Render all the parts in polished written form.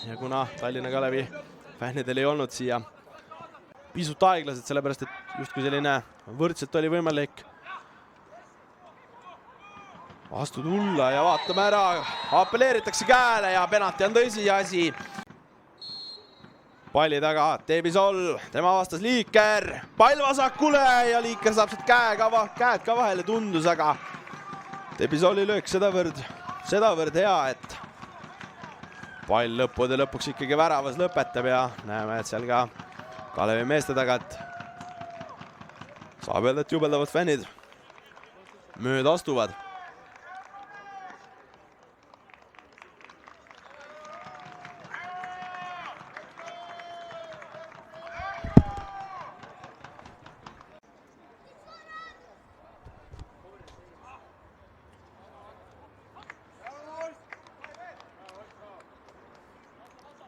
ja kuna Tallinna Kalevi fännidel ei olnud siia pisut aeglased, sellepärast et justkui selline võrdselt oli võimalik vastu tulla ja vaatame ära, apelleeritakse käele ja penalti on tõsiasi. Palli taga Teebisol, tema vastas Liiker, pall vasakule ja Liiker saab siit käed ka vahele tundus, aga Teebisoli löök sedavõrd hea, et pall lõppude lõpuks ikkagi väravas lõpetab ja näeme, et seal ka Kalevi meeste tagant saab öelda, et jubeldavad fännid mööda astuvad.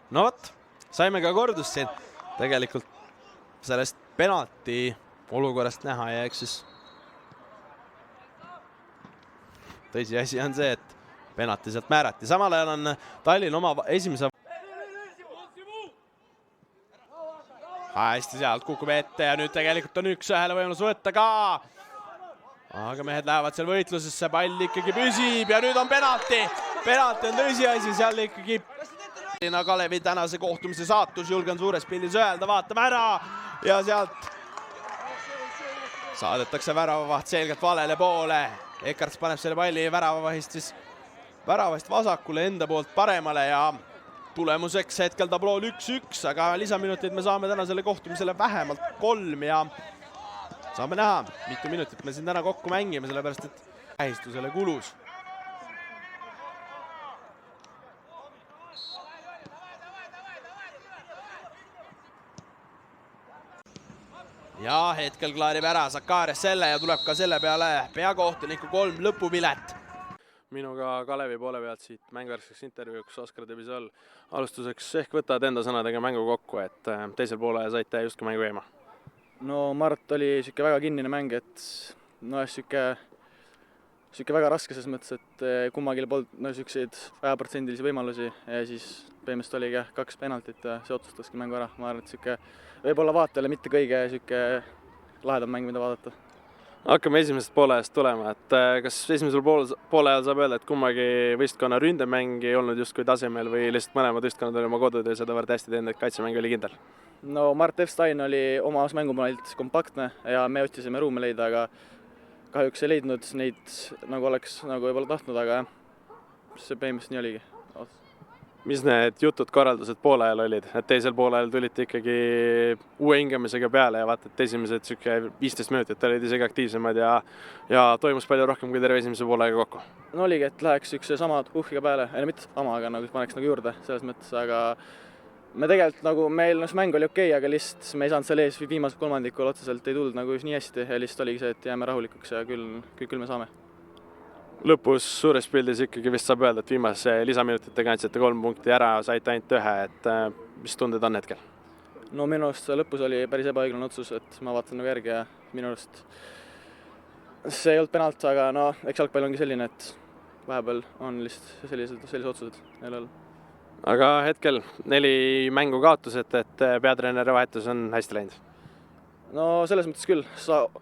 No vot, saime ka kordust siin tegelikult sellest penalti olukorrast näha ja eks siis tõsiasi on see, et penalti sealt määrati. Samal ajal on Tallinn oma esimese hästi sealt kukub ette ja nüüd tegelikult on 1-1 võimalus võtta ka. Aga mehed lähevad seal võitlusesse, pall ikkagi püsib ja nüüd on penalti. Penalti on tõsiasi, seal ikkagi Kalevi tänase kohtumise saatus, julgen suures pildis öelda, vaatame ära ja sealt saadetakse väravavaht selgelt valele poole. Ekarts paneb selle palli väravast vasakule enda poolt paremale ja tulemuseks hetkel tablool 1-1, aga lisaminuteid me saame tänasele kohtumisele vähemalt 3 ja saame näha, mitu minutit me siin täna kokku mängime, sellepärast et tähistusele kulus. Ja hetkel klaarib ära Sakarias selle ja tuleb ka selle peale peakohtuniku 3 lõpupilet. Minuga Kalevi poole pealt siit mänguvärskeks intervjuuks Oskar Teebisol. Alustuseks ehk võtad enda sõnadega mängu kokku, et teisel poole saite justkui mängu eema. No Mart oli siuke väga kinnine mäng, et no siuke väga raske selles mõttes, et kummagil polnud siukseid väheprotsendilisi võimalusi ja siis põhimõtteliselt oligi 2 penaltit ja see otsustaski mängu ära. Ma arvan, et siuke võib-olla vaatajale mitte kõige siuke lahedam mäng, mida vaadata. Hakkame esimesest poolest tulema, et kas esimesel poole ajal saab öelda, et kummagi võistkonna ründemäng ei olnud justkui tasemel või lihtsalt mõlemad võistkonnad oli oma kodud ja sedavõrd hästi teinud, et kaitsemäng oli kindel? No Mart Efstein oli omas mängumaalt kompaktne ja me otsisime ruume leida, aga kahjuks ei leidnud neid nagu oleks võib-olla tahtnud, aga see põhimõtteliselt nii oligi. Mis need jutud korraldused poole ajal olid, et teisel poole ajal tulite ikkagi uue hingamisega peale ja vaata, et esimesed 15 minutit olid isegi aktiivsemad ja toimus palju rohkem kui terve esimese poole aega kokku? No oligi, et läheks üks sama uhkiga peale, mitte sama, aga paneks juurde selles mõttes, aga me tegelikult meil mäng oli okei, aga lihtsalt me ei saanud seal ees viimasel kolmandikul otseselt ei tulnud nii hästi ja lihtsalt oligi see, et jääme rahulikuks ja küll me saame. Lõpus suures pildis ikkagi vist saab öelda, et viimase lisaminutitega andsite 3 punkti ära, saite ainult 1, et mis tunded on hetkel? No minu arust lõpus oli päris ebaõiglane otsus, et ma vaatan järgi ja minu arust see ei olnud penalt, aga eks jalgpall ongi selline, et vahepeal on lihtsalt sellised otsused neil all. Aga hetkel 4 mängu kaotuset, et peatreeneri vahetus on hästi läinud? No selles mõttes küll,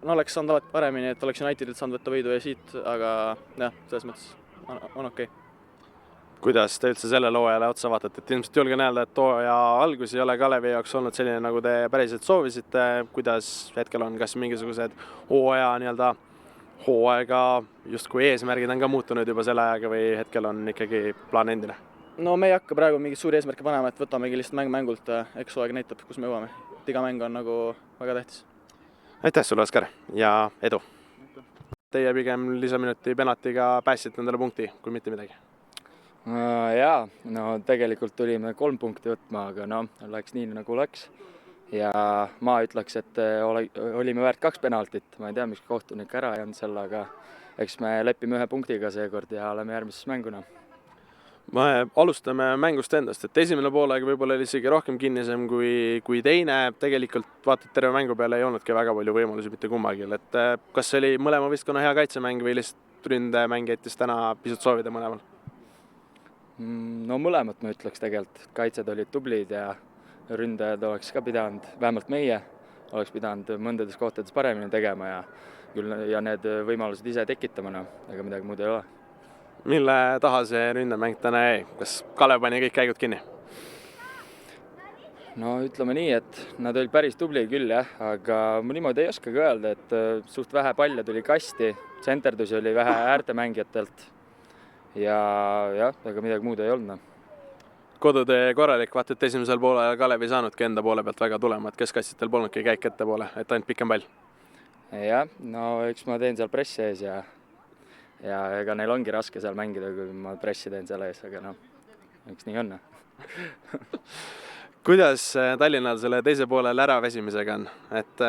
oleks saanud alati paremini, et oleks Unitedit saanud võtta võidu ja siit, aga jah, selles mõttes on okei. Kuidas te üldse selle hooajale otsa vaatate, et ilmselt julgen öelda, et hooaja algus ei ole Kalevi jaoks olnud selline, nagu te päriselt soovisite, kuidas hetkel on, kas mingisugused hooaega justkui eesmärgid on ka muutunud juba selle ajaga või hetkel on ikkagi plaan endine? No me ei hakka praegu mingit suuri eesmärke panema, et võtamegi lihtsalt mängult, eks hooaeg näitab, kus me jõuame. Iga mäng on väga tähtis. Aitäh sulle, Oskar, ja edu! Teie pigem lisaminuti penaltiga pääsite endale punkti, kui mitte midagi? Jaa, no tegelikult tulime 3 punkti võtma, aga läks nii nagu läks. Ja ma ütleks, et olime väärt 2 penaltit. Ma ei tea, miks kohtunik ära ei olnud selle, aga eks me lepime 1 punktiga seekord ja oleme järgmises mänguna. Me alustame mängust endast, et esimene poolaeg võib-olla oli isegi rohkem kinnisem kui teine. Tegelikult vaatad terve mängu peale ei olnudki väga palju võimalusi mitte kummagil. Et kas oli mõlema võistkonna hea kaitsemäng või lihtsalt ründemäng jättis täna pisut soovida mõlemal? No mõlemat ma ütleks tegelikult, kaitsed olid tublid ja ründajad oleks ka pidanud, vähemalt meie, oleks pidanud mõndades kohtades paremini tegema ja need võimalused ise tekitama, ega midagi muud ei ole. Mille taha see ründemäng täna jäi? Kas Kalev pani kõik käigud kinni? No ütleme nii, et nad olid päris tubli küll jah, aga ma niimoodi ei oskagi öelda, et suht vähe palle tuli kasti, tsenterdusi oli vähe äärtemängijatelt ja jah, ega midagi muud ei olnud. Kodutee korralik, vaata, et esimesel poolel Kalev ei saanudki enda poole pealt väga tulema, et keskkaitsjatel polnudki käik ette poole, et ainult pikem pall. Jah, no eks ma teen seal pressi ees ja ega neil ongi raske seal mängida, kui ma pressi teen seal ees, aga eks nii on. Kuidas Tallinnal selle teise poolel äraväsimisega on? Et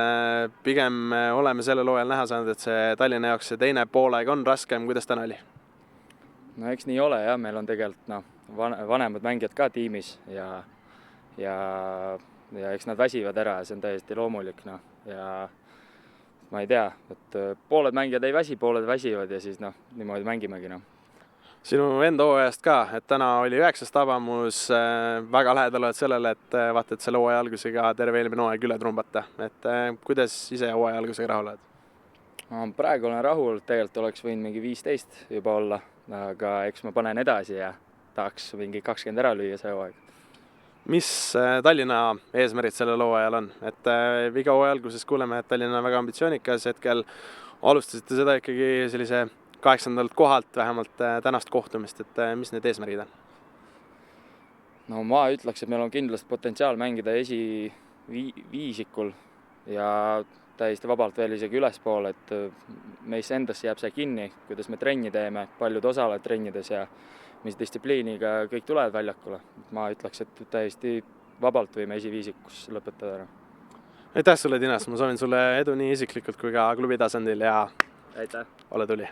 pigem oleme sellel hooajal näha saanud, et see Tallinna jaoks see teine poolega on raskem, kuidas täna oli? No eks nii ole jah, meil on tegelikult vanemad mängijad ka tiimis ja eks nad väsivad ära ja see on täiesti loomulik ja ma ei tea, et pooled mängijad ei väsi, pooled väsivad ja siis niimoodi mängimegi. Sinu enda hooajast ka, et täna oli 9. tabamus, väga lähedal oled sellele, et vaata, et selle hooaja algusega terve eelmine hooaeg üle trumbata. Et kuidas ise hooaja algusega rahul oled? Praegu olen rahul, tegelikult oleks võinud mingi 15 juba olla, aga eks ma panen edasi ja tahaks mingi 20 ära lüüa see hooaeg. Mis Tallinna eesmärgid sellel hooajal on? Et iga hooaja alguses kuuleme, et Tallinna on väga ambitsioonikas, hetkel alustasite seda ikkagi sellise 8. kohalt vähemalt tänast kohtumist, et mis need eesmärgid on? No ma ütleks, et meil on kindlasti potentsiaal mängida esiviisikul ja täiesti vabalt veel isegi ülespoole, et meisse endasse jääb see kinni, kuidas me trenni teeme, paljud osalevad trennides ja mis distsipliiniga kõik tulevad väljakule. Ma ütleks, et täiesti vabalt võime esiviisikus lõpetada. Aitäh sulle, Tinas! Ma soovin sulle edu nii isiklikult kui ka klubi tasandil ja aitäh! ole tuli!